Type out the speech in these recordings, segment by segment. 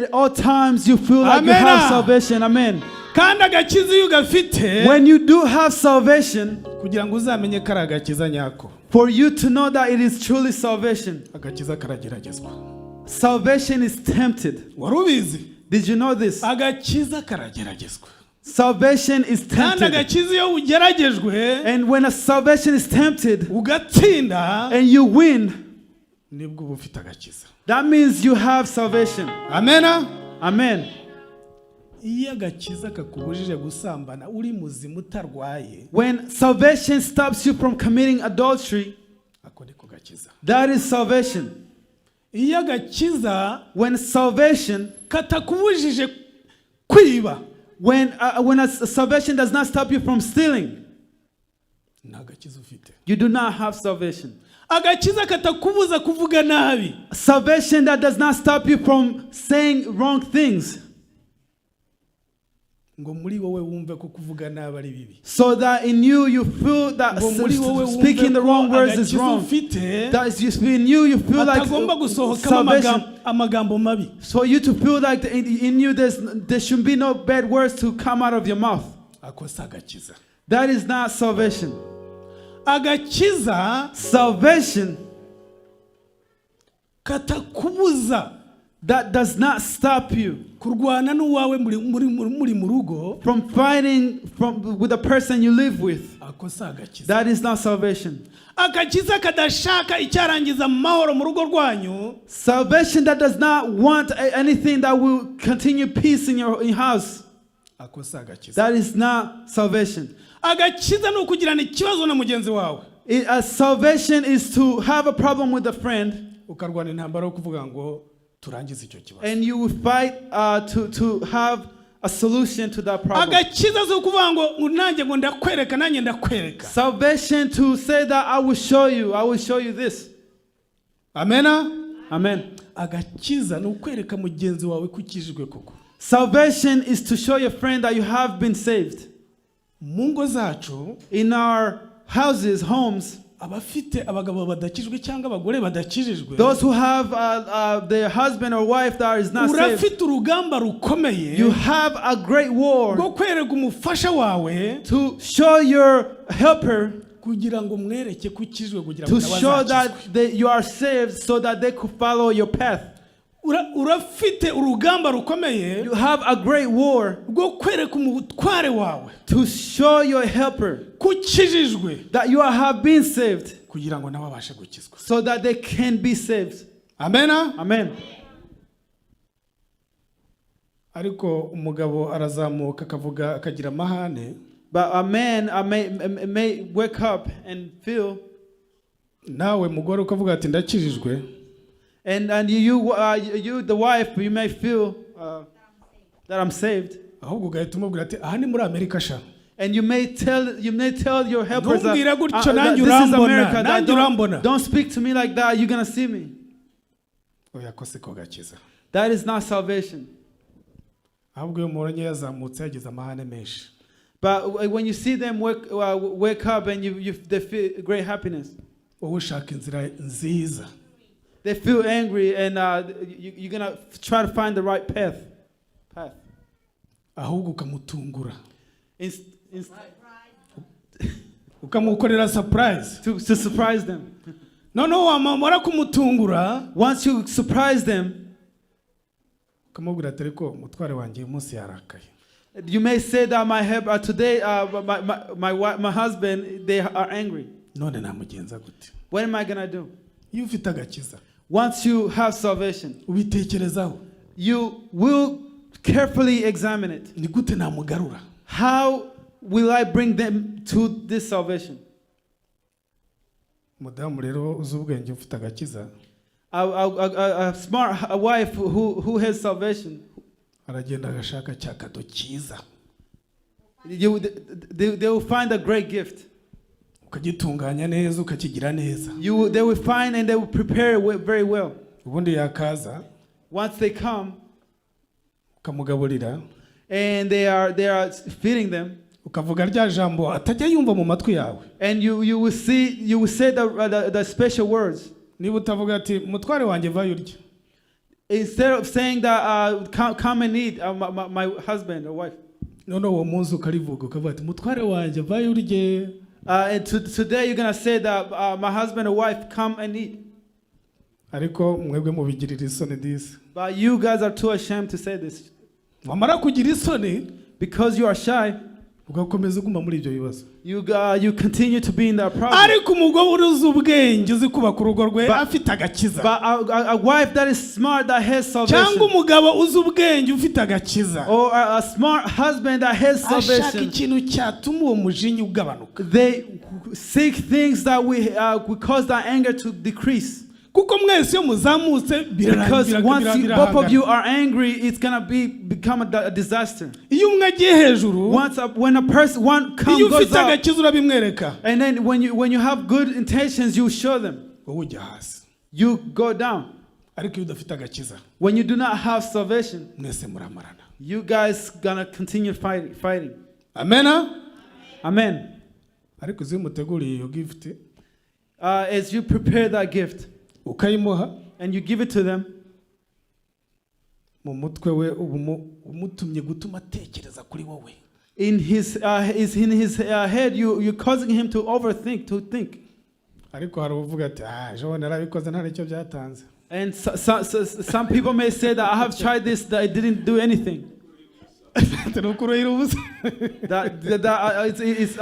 at all times you feel like you have salvation. Amen. kandi agakiza iyo ugafite When you do have salvation, kugira ngo uzamenye ko ari agakiza nyako, for you to know that it is truly salvation, agakiza karageragezwa. salvation is tempted. Wari ubizi? Did you know this? Agakiza karageragezwa. Salvation is kandi tempted. agakiza iyo ugeragejwe And when a salvation is tempted ugatsinda, and you win, nibwo uba ufite agakiza. that means you have salvation. Amena. Amen. Iyo agakiza kakubujije gusambana uri muzima utarwaye, When salvation stops you from committing adultery, ako niko gakiza. that is salvation. Iyo agakiza When salvation, katakubujije kwiba, when a salvation does not stop you from stealing, nta gakiza ufite. you do not have salvation. Agakiza katakubuza kuvuga nabi, Salvation that does not stop you from saying wrong things, ngo muri wowe wumve ko kuvuga nabi ari bibi. so that in you you feel that Ngo muri wowe speaking the wrong words is agakiza wrong. ufite That is in you feel like atagomba gusohokamo salvation. amagambo mabi. For you to feel like in you there should be no bad words to come out of your mouth. Ako si agakiza. That is not salvation. Agakiza Salvation katakubuza that does not stop you kurwana n'uwawe muri mu rugo, from fighting with the person you live with. ako si agakiza. That is not salvation. Agakiza kadashaka icyarangiza amahoro mu rugo rwanyu, Salvation that does not want anything that will continue peace in your house. ako si agakiza. That is not salvation. Agakiza ni ukugirana ikibazo na mugenzi wawe, Salvation is to have a problem with a friend, ukarwana intambara yo kuvuga ngo turangize icyo kibazo. and you will fight to have a solution to that problem. Agakiza zo kuvuga ngo nanjye ngo ndakwereka nanjye ndakwereka. Salvation to say that I will show you this. Amena. Amen. Agakiza ni ukwereka mugenzi wawe ko ukijijwe koko. Salvation is to show your friend that you have been saved. Mu ngo zacu, In our houses, homes, abafite abagabo badakijwe cyangwa abagore badakijijwe, those who have their husband or wife that is not saved, urafite urugamba rukomeye you have a great war rwo kwereka umufasha wawe to show your helper, kugira ngo mwereke ko ukijijwe, kugira ngo to show bazakizwe. that you are saved so that they could follow your path. Urafite urugamba rukomeye You have a great war rwo kwereka umutware wawe to show your helper ko ukijijwe, that you have been saved kugira ngo nawe abashe gukizwa. so that they can be saved. Amena. Amen. Ariko umugabo arazamuka akavuga akagira amahane, But a man may wake up and feel, nawe mugore ukavuga ati ndakijijwe, and you the wife, you may feel that I'm saved, ahubwo ugahita umubwira ati aha ni muri Amerika sha, and you may tell your helpers that, Ntumbwire gutyo, that nanjye this is urambona, America. That nanjye urambona. don't speak to me like that. You're gonna see me. oya ko siko gakiza. That is not salvation. Ahubwo iyo mubonye yazamutse yagize amahane menshi, But when you see them wake up and they feel great happiness, wowe ushaka inzira nziza, they feel angry, and you're gonna try to find the right path. ahubwo ukamutungura, In- ukamukorera surprise. to surprise them. Noneho wamara kumutungura, Once you surprise them, ukamubwira ati ariko umutware wanjye uyu munsi yarakaye, you may say that today my husband, they are angry. none namugenza gute? What am I gonna do? Iyo ufite agakiza Once you have salvation, ubitekerezaho, you will carefully examine it. ni gute namugarura? How will I bring them to this salvation? Mudamu rero uzi ubwenge ufite agakiza, A smart wife who has salvation, aragenda agashaka cya kado cyiza, they will find a great gift. ukagitunganya neza ukakigira neza, They will find and they will prepare it very well. ubundi yakaza Once they come ukamugaburira, and they are feeding them, ukavuga rya jambo atajya yumva mu matwi yawe, and you will say the special words. niba utavuga ati mutware wanjye vayo urya, Instead of saying that, come and eat, my husband or wife. none uwo munsi ukarivuga ukavuga ati mutware wanjye vayo urye. And today you're going to say that my husband or wife, come and eat. Ariko mwebwe mubigirira isoni disi. But you guys are too ashamed to say this. Wamara kugira isoni, because you are shy, ugakomeza uguma muri ibyo bibazo. You continue to be in that problem. Ariko umugabo uruzi ubwenge uzi kubaka urugo rwe afite agakiza. But a wife that is smart, that has salvation. Cyangwa umugabo uzi ubwenge ufite agakiza. Or a smart husband that has salvation. Ashaka ikintu cyatuma uwo mujinya ugabanuka. They seek things that we cause that anger to decrease. Kuko mwese iyo muzamutse because once both of you are angry, it's gonna become a disaster. Iyo umwe agiye hejuru, when a person goes up, and then when you have good intentions, you show them. You go down. When you do not have salvation, you guys gonna continue fighting. Amen. Amen. As you prepare that gift, and you give it to them, in his head, you're causing him to overthink, to think. And some people may say that I have tried this, that it didn't do anything. I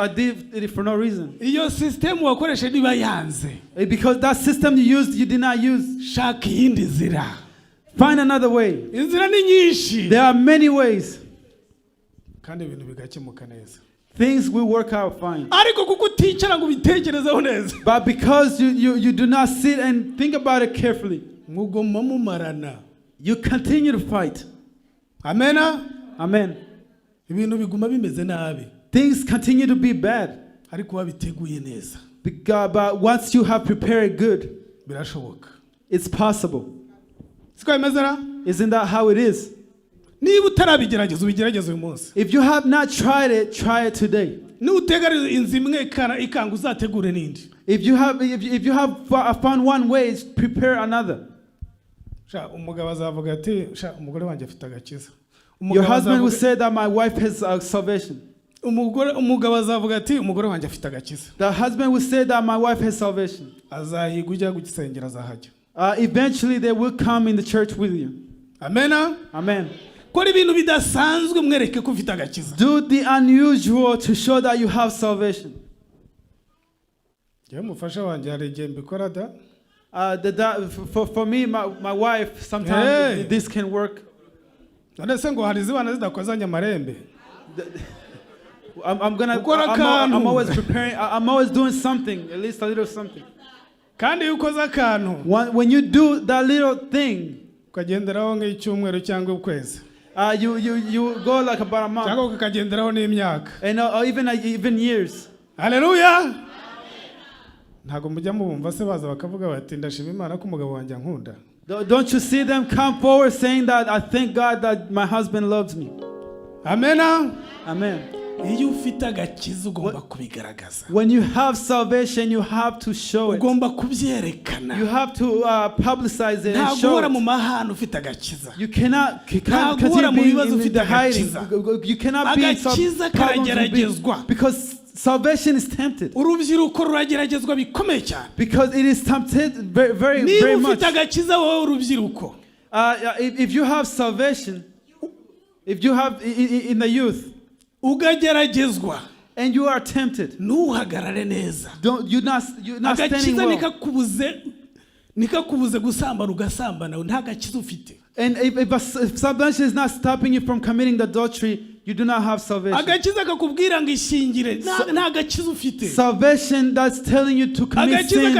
did it for no reason. Because that system you used, you did not use. Find another way. There are many ways. Things will work out fine. But because you do not sit and think about it carefully, you continue to fight. Amen. Amen. Things continue to be bad. But once you have prepared good, it's possible. Isn't that how it is? If you have not tried it, try it today. If you have found one way, prepare another. Your husband will say that my wife has salvation. The husband will say that my wife has salvation. Eventually they will come in the church with you. Amen. Amen. Do the unusual to show that you have salvation. For me, my wife, sometimes this can work. I'm always preparing. I'm always doing something, at least a little something. When you do that little thing, you go like about a month, and even years. Hallelujah. Don't you see them come forward saying that I thank God that my husband loves me? Amen. Amen. When you have salvation, you have to show it. You have to publicize it and show it. You cannot continue being in the hiding. You cannot be in some problems because salvation is tempted. Because it is tempted very, very much. If you have salvation, if you have in the youth, and you are tempted, you're not standing well. And if salvation is not stopping you from committing adultery, you do not have salvation. Salvation that's telling you to commit sin,